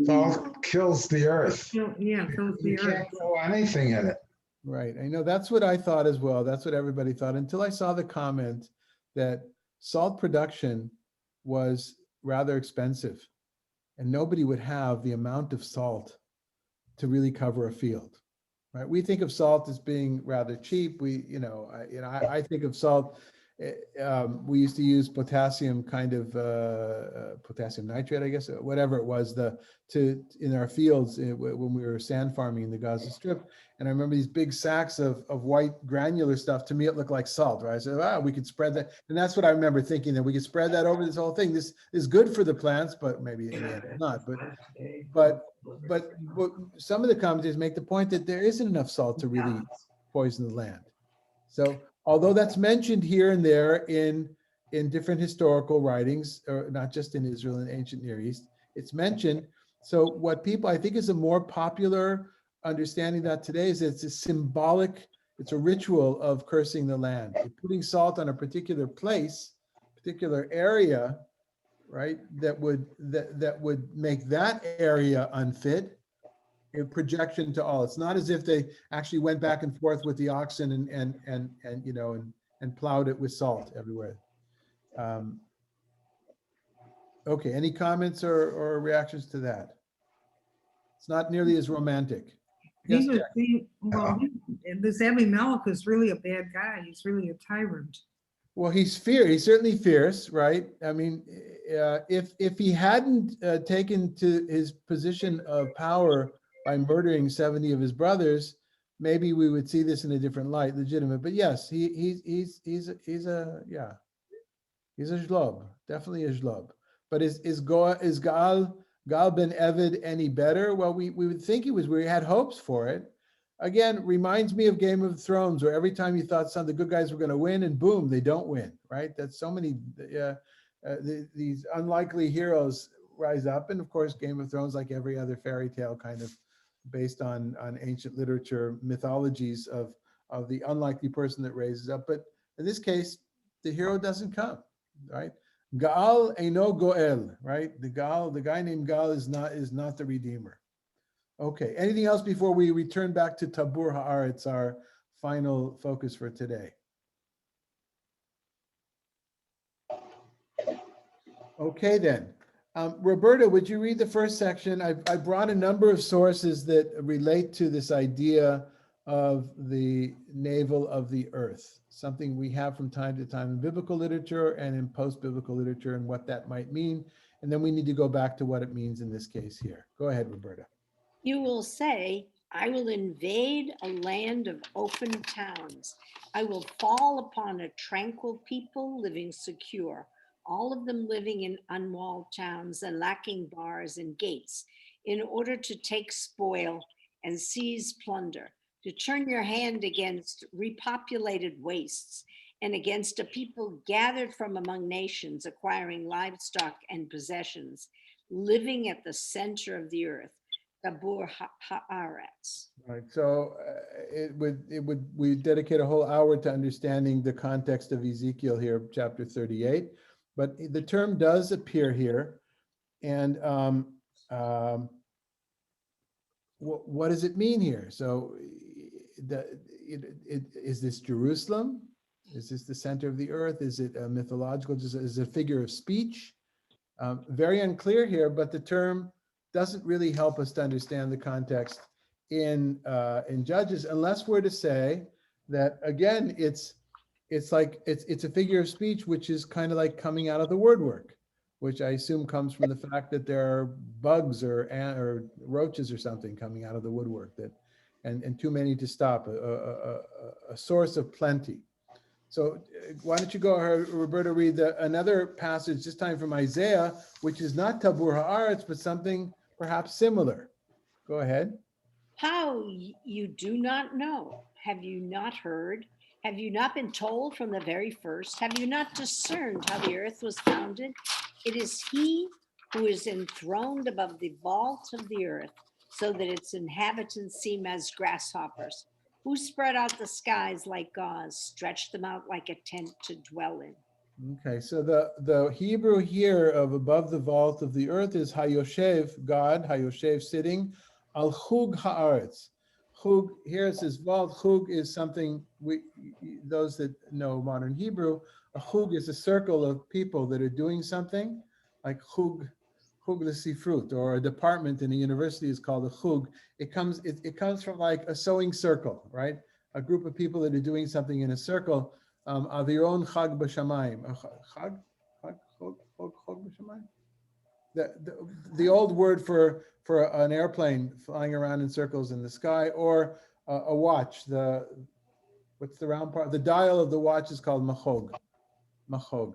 Salt kills the earth. Yeah, kills the You earth. can't grow anything in it. Right. I know that's what I thought as well. That's what everybody thought until I saw the comment that salt production was rather expensive and nobody would have the amount of salt to really cover a field. Right. We think of salt as being rather cheap. I think of salt we used to use potassium kind of potassium nitrate, I guess, whatever it was, in our fields when we were sand farming in the Gaza Strip. And I remember these big sacks of white granular stuff. To me, it looked like salt, right? I said, we could spread that. And that's what I remember thinking, that we could spread that over this whole thing. This is good for the plants, but maybe in the end it's not. But some of the commentators make the point that there isn't enough salt to really poison the land. So although that's mentioned here and there in different historical writings, or not just in Israel and ancient Near East, it's mentioned. So what people, I think, is a more popular understanding that today is it's a symbolic, it's a ritual of cursing the land. You're putting salt on a particular place, particular area, right? That would make that area unfit. A projection to all. It's not as if they actually went back and forth with the oxen and plowed it with salt everywhere. Okay, any comments or reactions to that? It's not nearly as romantic. Yes, this Abimelech is really a bad guy. He's really a tyrant. Well, he's certainly fierce, right? I mean, if he hadn't taken to his position of power by murdering 70 of his brothers, maybe we would see this in a different light, legitimate. But yes, he's a shlob, definitely a shlob. But is Gaal ben Eved any better? Well, we would think he was. We had hopes for it. Again, reminds me of Game of Thrones, where every time you thought the good guys were going to win, and boom, they don't win, right? That's so many, these unlikely heroes rise up. And of course, Game of Thrones, like every other fairy tale, kind of based on ancient literature, mythologies of the unlikely person that raises up. But in this case, the hero doesn't come, right? Gaal eino goel, right? The guy named Gaal is not the redeemer. Okay, anything else before we return back to Tabur Haaretz, our final focus for today? Okay then. Roberta, would you read the first section? I brought a number of sources that relate to this idea of the navel of the earth, something we have from time to time in biblical literature and in post-biblical literature, and what that might mean. And then we need to go back to what it means in this case here. Go ahead, Roberta. You will say, I will invade a land of open towns. I will fall upon a tranquil people living secure, all of them living in unwalled towns and lacking bars and gates, in order to take spoil and seize plunder, to turn your hand against repopulated wastes and against a people gathered from among nations, acquiring livestock and possessions, living at the center of the earth. Tabur Haaretz. Right. So we dedicate a whole hour to understanding the context of Ezekiel here, chapter 38. But the term does appear here, and what does it mean here? So, is this Jerusalem? Is this the center of the earth? Is it a mythological? Is it a figure of speech? Very unclear here, but the term doesn't really help us to understand the context in Judges, unless we're to say that again, it's a figure of speech which is kind of like coming out of the word work, which I assume comes from the fact that there are bugs or roaches or something coming out of the woodwork and too many to stop, a source of plenty. So why don't you go, Roberta, read another passage, this time from Isaiah, which is not Tabur Haaretz, but something perhaps similar. Go ahead. How you do not know? Have you not heard? Have you not been told from the very first? Have you not discerned how the earth was founded? It is he who is enthroned above the vault of the earth, so that its inhabitants seem as grasshoppers, who spread out the skies like gauze, stretched them out like a tent to dwell in. Okay, so the Hebrew here of above the vault of the earth is Hayoshev, God, Hayoshev sitting, Al Chug Haaretz. Chug, here it says vault. Chug is something, those that know modern Hebrew, a chug is a circle of people that are doing something, like chug l'sifrut, or a department in a university is called a chug. It comes from like a sewing circle, right? A group of people that are doing something in a circle. Aviron chag b'shamayim. Chag b'shamayim? The old word for an airplane flying around in circles in the sky, or a watch. What's the round part? The dial of the watch is called machog. Machog.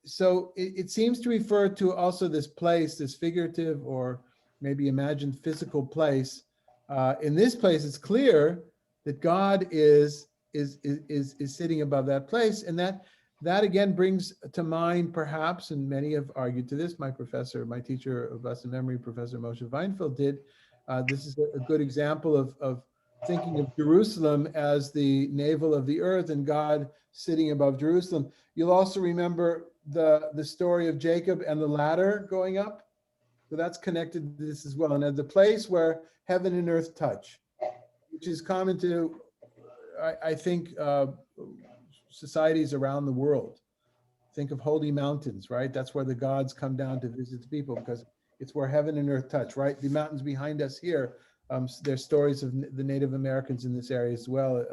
So it seems to refer to also this place, this figurative or maybe imagined physical place. In this place, it's clear that God is sitting above that place, and that again brings to mind, perhaps, and many have argued to this. My teacher of blessed memory, Professor Moshe Weinfeld did. This is a good example of thinking of Jerusalem as the navel of the earth and God sitting above Jerusalem. You'll also remember the story of Jacob and the ladder going up. So that's connected to this as well. And at the place where heaven and earth touch, which is common to, I think, societies around the world. Think of holy mountains, right? That's where the gods come down to visit the people, because it's where heaven and earth touch, right? The mountains behind us here, there's stories of the Native Americans in this area as well,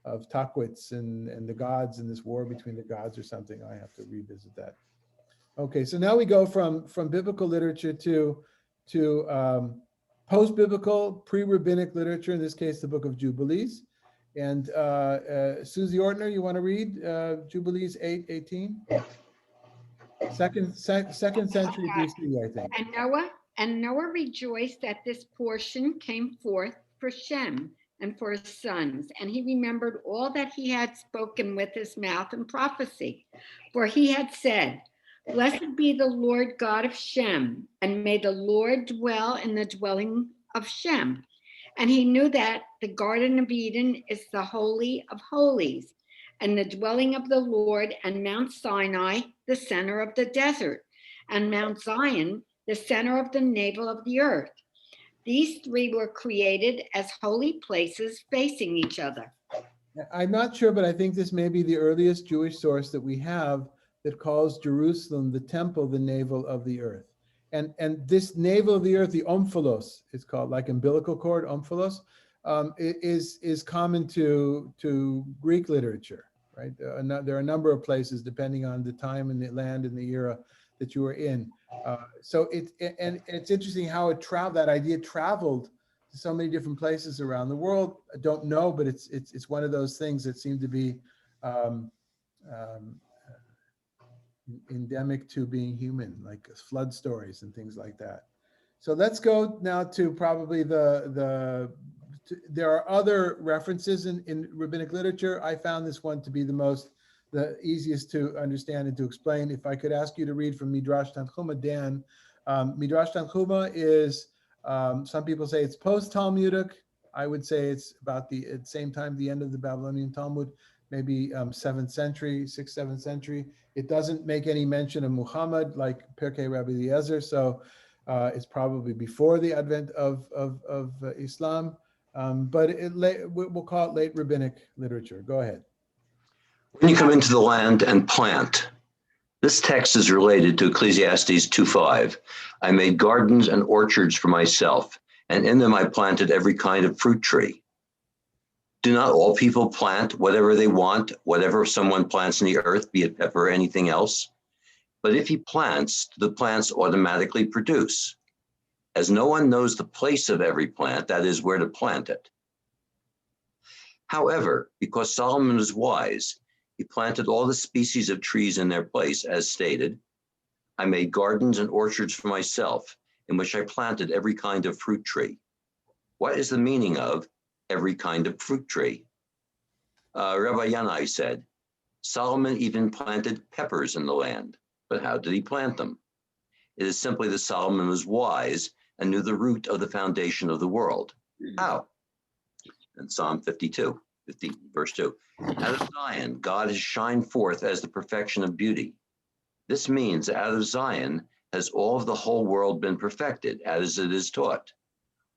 of Takwitz and the gods, and this war between the gods or something. I have to revisit that. Okay, so now we go from biblical literature to post-biblical, pre-rabbinic literature, in this case, the Book of Jubilees. And Susie Ortner, you want to read Jubilees 8:18? Second century BC, I think. And Noah rejoiced that this portion came forth for Shem and for his sons, and he remembered all that he had spoken with his mouth in prophecy. For he had said, "Blessed be the Lord God of Shem, and may the Lord dwell in the dwelling of Shem." And he knew that the Garden of Eden is the Holy of Holies, and the dwelling of the Lord, and Mount Sinai, the center of the desert, and Mount Zion, the center of the navel of the earth. These three were created as holy places facing each other. I'm not sure, but I think this may be the earliest Jewish source that we have that calls Jerusalem, the temple, the navel of the earth. And this navel of the earth, the omphalos, it's called, like umbilical cord, omphalos, is common to Greek literature, right? There are a number of places, depending on the time and the land and the era that you were in. So it's interesting how that idea traveled to so many different places around the world. I don't know, but it's one of those things that seem to be endemic to being human, like flood stories and things like that. So let's go now to probably there are other references in rabbinic literature. I found this one to be the easiest to understand and to explain. If I could ask you to read from Midrash Tanchuma, Dan. Midrash Tanchuma is, some people say it's post-Talmudic. I would say it's about at the same time, the end of the Babylonian Talmud, maybe 7th century, 6th, 7th century. It doesn't make any mention of Muhammad like Pirkei Rabbi Lazar, so it's probably before the advent of Islam, but we'll call it late rabbinic literature. Go ahead. When you come into the land and plant, this text is related to Ecclesiastes 2:5. I made gardens and orchards for myself, and in them I planted every kind of fruit tree. Do not all people plant whatever they want, whatever someone plants in the earth, be it pepper or anything else? But if he plants, the plants automatically produce, as no one knows the place of every plant, that is, where to plant it. However, because Solomon was wise, he planted all the species of trees in their place, as stated. I made gardens and orchards for myself, in which I planted every kind of fruit tree. What is the meaning of every kind of fruit tree? Rabbi Yanai said, Solomon even planted peppers in the land, but how did he plant them? It is simply that Solomon was wise and knew the root of the foundation of the world. How? In Psalm 50, verse 2. Out of Zion, God has shined forth as the perfection of beauty. This means out of Zion has all of the whole world been perfected, as it is taught.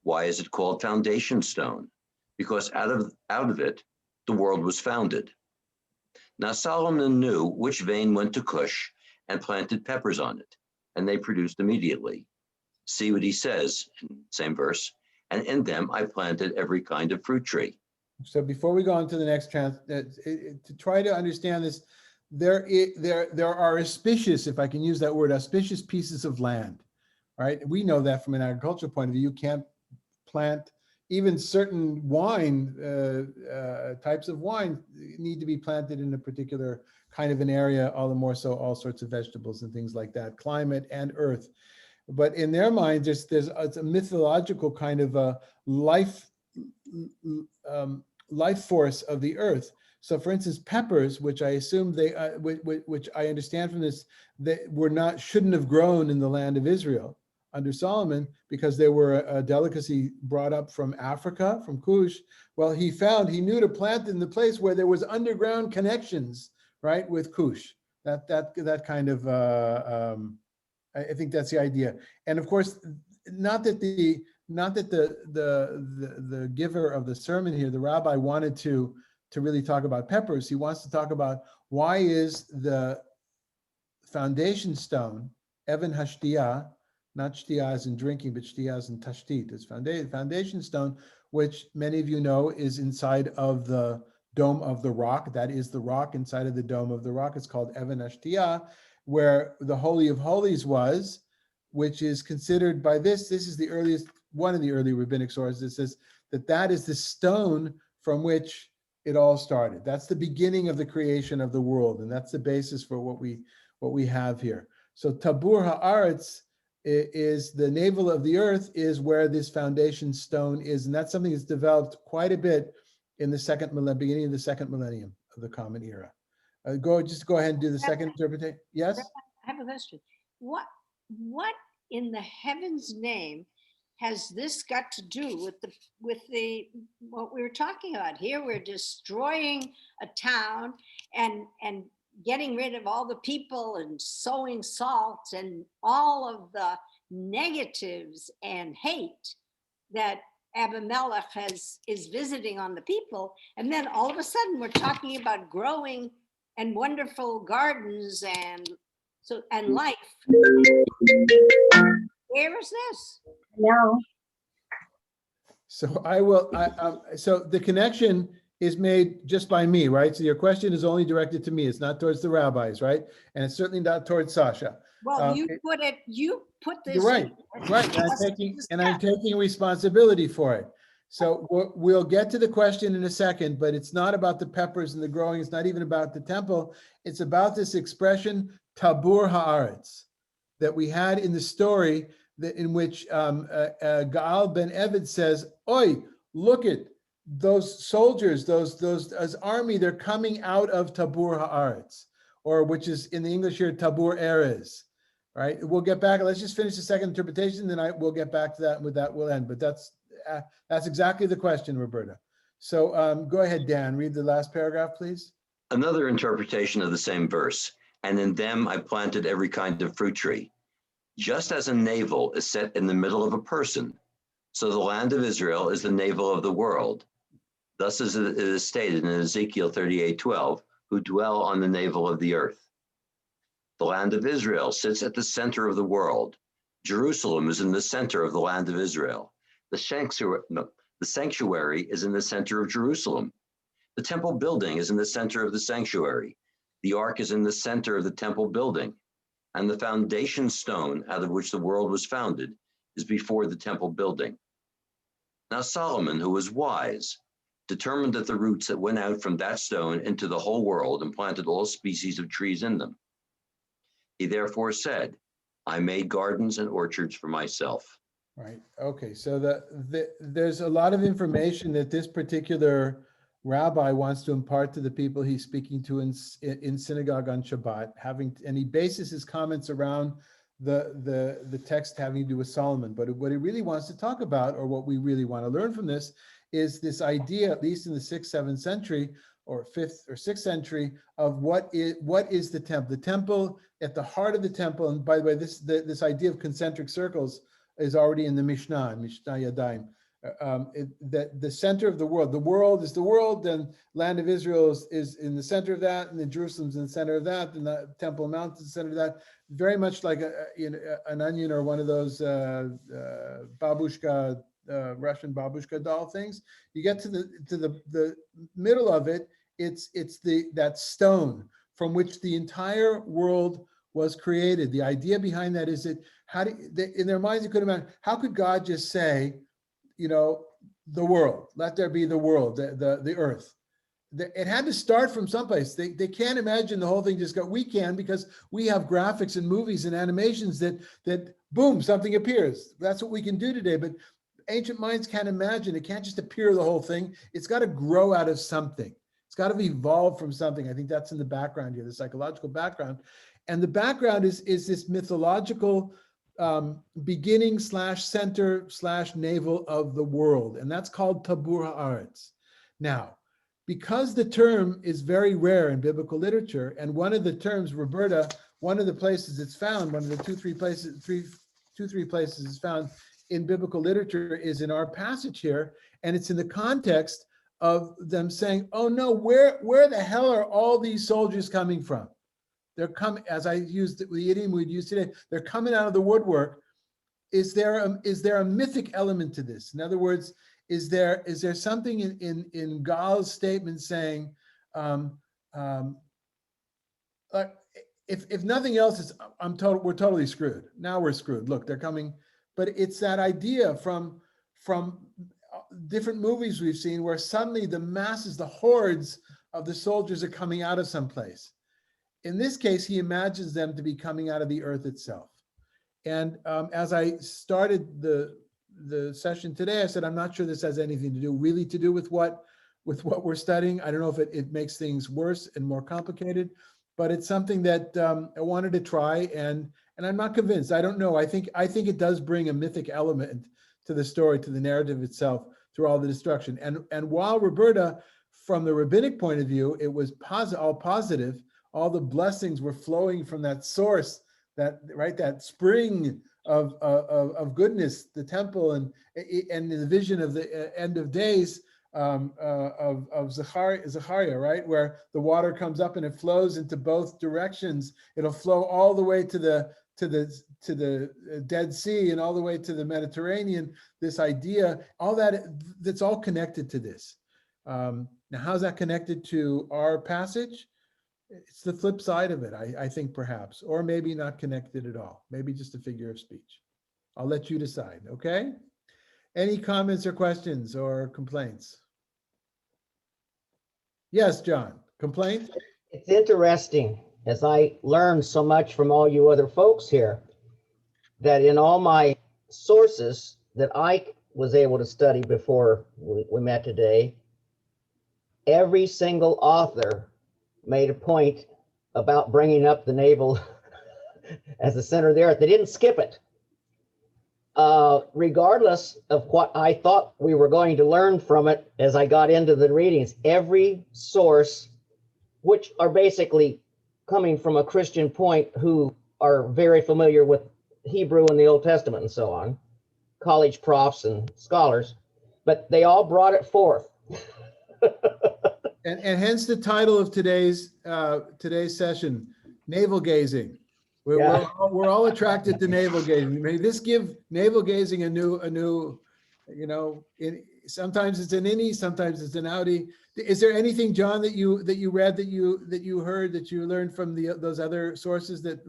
Why is it called foundation stone? Because out of it, the world was founded. Now Solomon knew which vein went to Cush and planted peppers on it, and they produced immediately. See what he says in the same verse, and in them I planted every kind of fruit tree. So before we go on to the next to try to understand this, there are auspicious, if I can use that word, auspicious pieces of land, right? We know that from an agricultural point of view. You can't plant even certain wine, types of wine need to be planted in a particular kind of an area, all the more so all sorts of vegetables and things like that, climate and earth. But in their mind, it's a mythological kind of a life force of the earth. So for instance, peppers, which I assume which I understand from this, they shouldn't have grown in the land of Israel under Solomon, because they were a delicacy brought up from Africa, from Cush. Well, he knew to plant in the place where there was underground connections, right, with Cush. That kind of, I think that's the idea. And of course, not that the giver of the sermon here, the rabbi, wanted to really talk about peppers. He wants to talk about why is the foundation stone, Even Hashtiyah, not shtiyah as in drinking, but shtiyah as in tashtit. It's foundation stone, which many of you know is inside of the dome of the rock. That is the rock inside of the dome of the rock. It's called Even Hashtiyah, where the Holy of Holies was, which is considered by this is the earliest, one of the early rabbinic sources that says that is the stone from which it all started. That's the beginning of the creation of the world, and that's the basis for what we have here. So Tabur Haaretz is the navel of the earth, is where this foundation stone is, and that's something that's developed quite a bit in the beginning of the second millennium of the Common Era. Go ahead and do the second interpretation. Yes? I have a question. What in the heaven's name has this got to do with the what we were talking about here? We're destroying a town and getting rid of all the people and sowing salt and all of the negatives and hate that Abimelech is visiting on the people. And then all of a sudden we're talking about growing and wonderful gardens and life. Where is this? No. So so the connection is made just by me, right? So your question is only directed to me. It's not towards the rabbis, right? And it's certainly not towards Sasha. Well, you put this. You're right, right. And I'm taking responsibility for it. So we'll get to the question in a second, but it's not about the peppers and the growing. It's not even about the temple. It's about this expression, tabur haaretz, that we had in the story in which Gaal ben Eved says, "Oi, look at those soldiers, those as army. They're coming out of tabur haaretz," or which is in the English here, tabur erez. Right? We'll get back. Let's just finish the second interpretation, then we'll get back to that, and with that we'll end. But that's exactly the question, Roberta. So go ahead, Dan. Read the last paragraph, please. Another interpretation of the same verse. And in them I planted every kind of fruit tree. Just as a navel is set in the middle of a person, so the land of Israel is the navel of the world. Thus as it is stated in Ezekiel 38:12, who dwell on the navel of the earth. The land of Israel sits at the center of the world. Jerusalem is in the center of the land of Israel. The sanctuary is in the center of Jerusalem. The temple building is in the center of the sanctuary. The ark is in the center of the temple building. And the foundation stone out of which the world was founded is before the temple building. Now Solomon, who was wise, determined that the roots that went out from that stone into the whole world and planted all species of trees in them. He therefore said, I made gardens and orchards for myself. Right. Okay. So there's a lot of information that this particular rabbi wants to impart to the people he's speaking to in synagogue on Shabbat, and he bases his comments around the text having to do with Solomon. But what he really wants to talk about, or what we really want to learn from this, is this idea, at least in the 6th, 7th century, or 5th or 6th century, of what is the temple. The temple, at the heart of the temple, and by the way, this idea of concentric circles is already in the Mishnah Yadayim. That the center of the world is the world, then land of Israel is in the center of that, and then Jerusalem's in the center of that, and the Temple Mount is the center of that. Very much like an onion or one of those babushka Russian babushka doll things. You get to the middle of it, it's that stone from which the entire world was created. The idea behind that is that in their minds, it could imagine, how could God just say, the world, let there be the world, the earth. It had to start from someplace. They can't imagine the whole thing just go. We can, because we have graphics and movies and animations that boom, something appears. That's what we can do today. But ancient minds can't imagine. It can't just appear the whole thing. It's got to grow out of something. It's got to evolve from something. I think that's in the background here, the psychological background. And the background is this mythological beginning / center / navel of the world. And that's called Tabur Haaretz. Now, because the term is very rare in biblical literature, and one of the terms, Roberta, one of the places it's found, one of the three places it's found in biblical literature is in our passage here, and it's in the context of them saying, oh no, where the hell are all these soldiers coming from? They're coming, as I used the idiom we'd use today, they're coming out of the woodwork. Is there a mythic element to this? In other words, is there something in Gal's statement saying, if nothing else, we're totally screwed. Now we're screwed. Look, they're coming. But it's that idea from different movies we've seen where suddenly the masses, the hordes of the soldiers are coming out of someplace. In this case, he imagines them to be coming out of the earth itself. And as I started the session today, I said, I'm not sure this has anything to do with what we're studying. I don't know if it makes things worse and more complicated, but it's something that I wanted to try, and I'm not convinced. I don't know. I think it does bring a mythic element to the story, to the narrative itself, through all the destruction. And while Roberta, from the rabbinic point of view, it was all positive. All the blessings were flowing from that source, that spring of goodness, the temple, and the vision of the end of days of Zechariah, right, where the water comes up and it flows into both directions. It'll flow all the way to the Dead Sea and all the way to the Mediterranean. This idea, all that's all connected to this. Now, how's that connected to our passage? It's the flip side of it, I think, perhaps, or maybe not connected at all. Maybe just a figure of speech. I'll let you decide, okay? Any comments or questions or complaints? Yes, John, complaint? It's interesting, as I learned so much from all you other folks here, that in all my sources that I was able to study before we met today, every single author made a point about bringing up the navel as the center of the earth. They didn't skip it. Regardless of what I thought we were going to learn from it as I got into the readings, every source, which are basically coming from a Christian point who are very familiar with Hebrew and the Old Testament and so on, college profs and scholars, but they all brought it forth. And hence the title of today's session, Navel-Gazing. We're all attracted to navel-gazing. May this give navel-gazing a new, sometimes it's an innie, sometimes it's an outie. Is there anything, John, that you read, that you heard, that you learned from those other sources that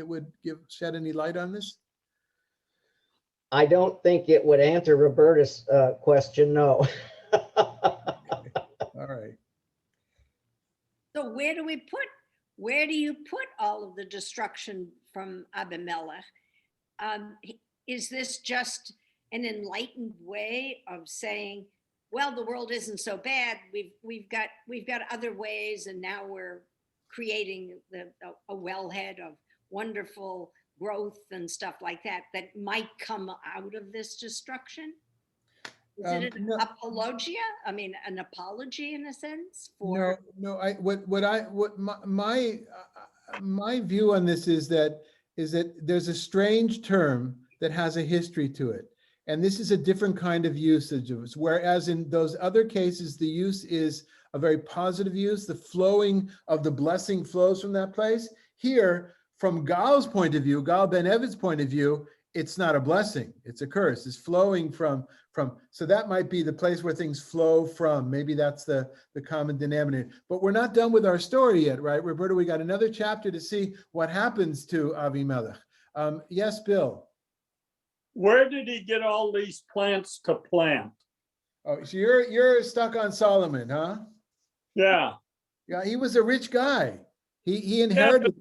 would shed any light on this? I don't think it would answer Roberta's question, no. All right. So where do you put all of the destruction from Abimelech? Is this just an enlightened way of saying, well, the world isn't so bad. We've got other ways, and now we're creating a wellhead of wonderful growth and stuff like that might come out of this destruction? Is it an apologia? I mean, an apology in a sense for? No. My view on this is that there's a strange term that has a history to it, and this is a different kind of usage of it. Whereas in those other cases, the use is a very positive use. The flowing of the blessing flows from that place. Here, from Gal's point of view, Gal Ben Evid's point of view, it's not a blessing, it's a curse. It's flowing from, so that might be the place where things flow from. Maybe that's the common denominator. But we're not done with our story yet, right, Roberta? We got another chapter to see what happens to Avimelech. Yes, Bill. Where did he get all these plants to plant? Oh, so you're stuck on Solomon, huh? Yeah. Yeah, he was a rich guy. He inherited.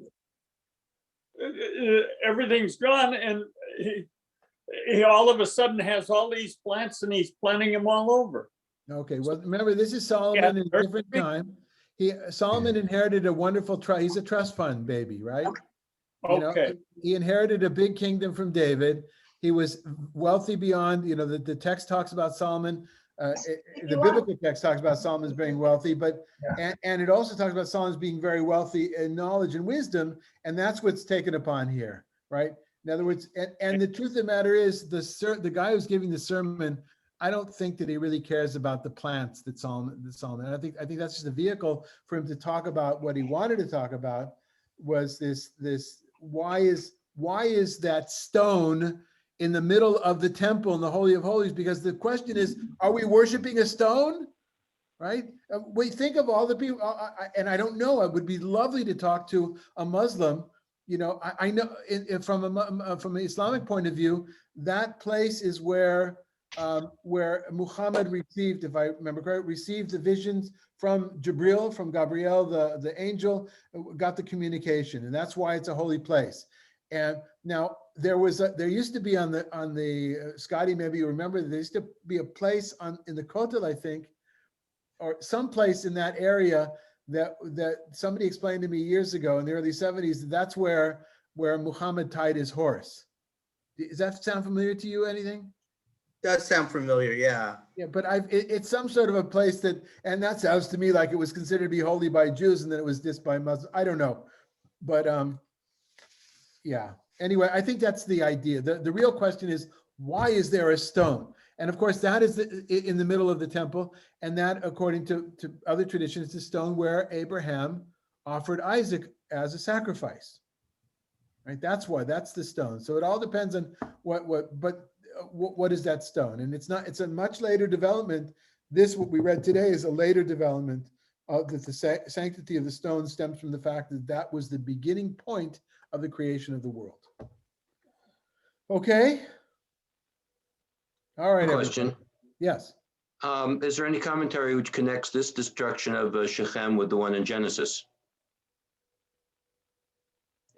Everything's gone, and he all of a sudden has all these plants, and he's planting them all over. Okay, well, remember, this is Solomon in a different time. Solomon inherited a wonderful trust. He's a trust fund baby, right? You know, Okay. he inherited a big kingdom from David. He was wealthy beyond, you know, the text talks about Solomon. The biblical text talks about Solomon as being wealthy, but and it also talks about Solomon as being very wealthy in knowledge and wisdom, and that's what's taken upon here, right? In other words, and the truth of the matter is, the guy who's giving the sermon, I don't think that he really cares about the plants that Solomon. I think that's just a vehicle for him to talk about what he wanted to talk about. Was this why is that stone in the middle of the temple in the Holy of Holies? Because the question is, are we worshiping a stone? Right? We think of all the people, and I don't know, it would be lovely to talk to a Muslim. You know, I know from an Islamic point of view, that place is where Muhammad received, if I remember correctly, received the visions from Gabriel, the angel, got the communication, and that's why it's a holy place. And now there used to be on the Scotty, maybe you remember, there used to be a place in the Kotel, I think, or someplace in that area that somebody explained to me years ago in the early 70s. That's where Muhammad tied his horse. Does that sound familiar to you? Anything? Does sound familiar, yeah. Yeah, but it's some sort of a place and that sounds to me like it was considered to be holy by Jews and then it was dissed by Muslims. I don't know, but yeah. Anyway, I think that's the idea. The real question is, why is there a stone? And of course, that is in the middle of the temple, and that, according to other traditions, the stone where Abraham offered Isaac as a sacrifice. Right? That's why. That's the stone. So it all depends on what is that stone? And it's a much later development. What we read today is a later development of that the sanctity of the stone stems from the fact that was the beginning point of the creation of the world. Okay. All right. Question. Everybody. Yes. Is there any commentary which connects this destruction of Shechem with the one in Genesis?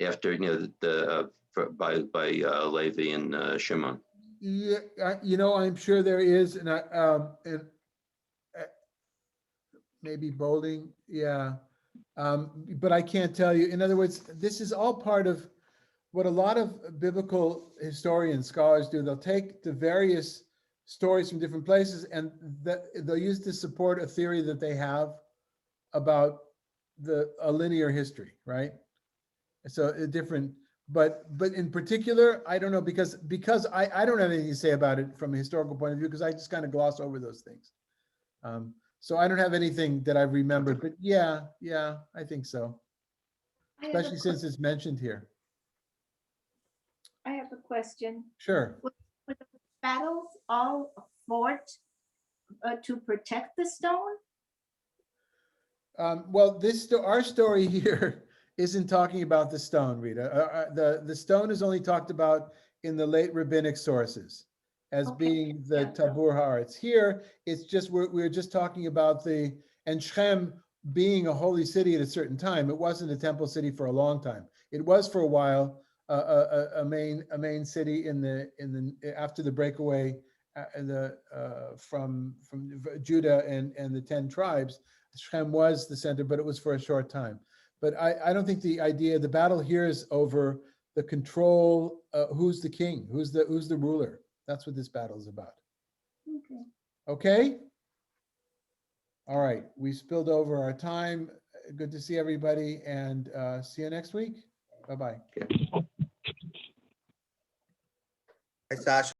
After, you know, by Levi and Shimon. Yeah, you know, I'm sure there is, and maybe Bolding, yeah, but I can't tell you. In other words, this is all part of what a lot of biblical historians, scholars do. They'll take the various stories from different places, and they'll use to support a theory that they have about a linear history, right? So a different. But in particular, I don't know, because I don't have anything to say about it from a historical point of view, because I just kind of gloss over those things. So I don't have anything that I've remembered, but yeah, I think so. Especially since it's mentioned here. I have a question. Sure. Were the battles all fought to protect the stone? Well, our story here isn't talking about the stone, Rita. The stone is only talked about in the late rabbinic sources as being the Tabur Haaretz. Here, it's just we're just talking about and Shechem being a holy city at a certain time. It wasn't a temple city for a long time. It was for a while a main city in the after the breakaway from Judah and the 10 tribes. Shechem was the center, but it was for a short time. But I don't think the battle here is over the control, who's the king, who's the ruler. That's what this battle is about. Okay? All right, we spilled over our time. Good to see everybody, and see you next week. Bye-bye. Hi, Sasha.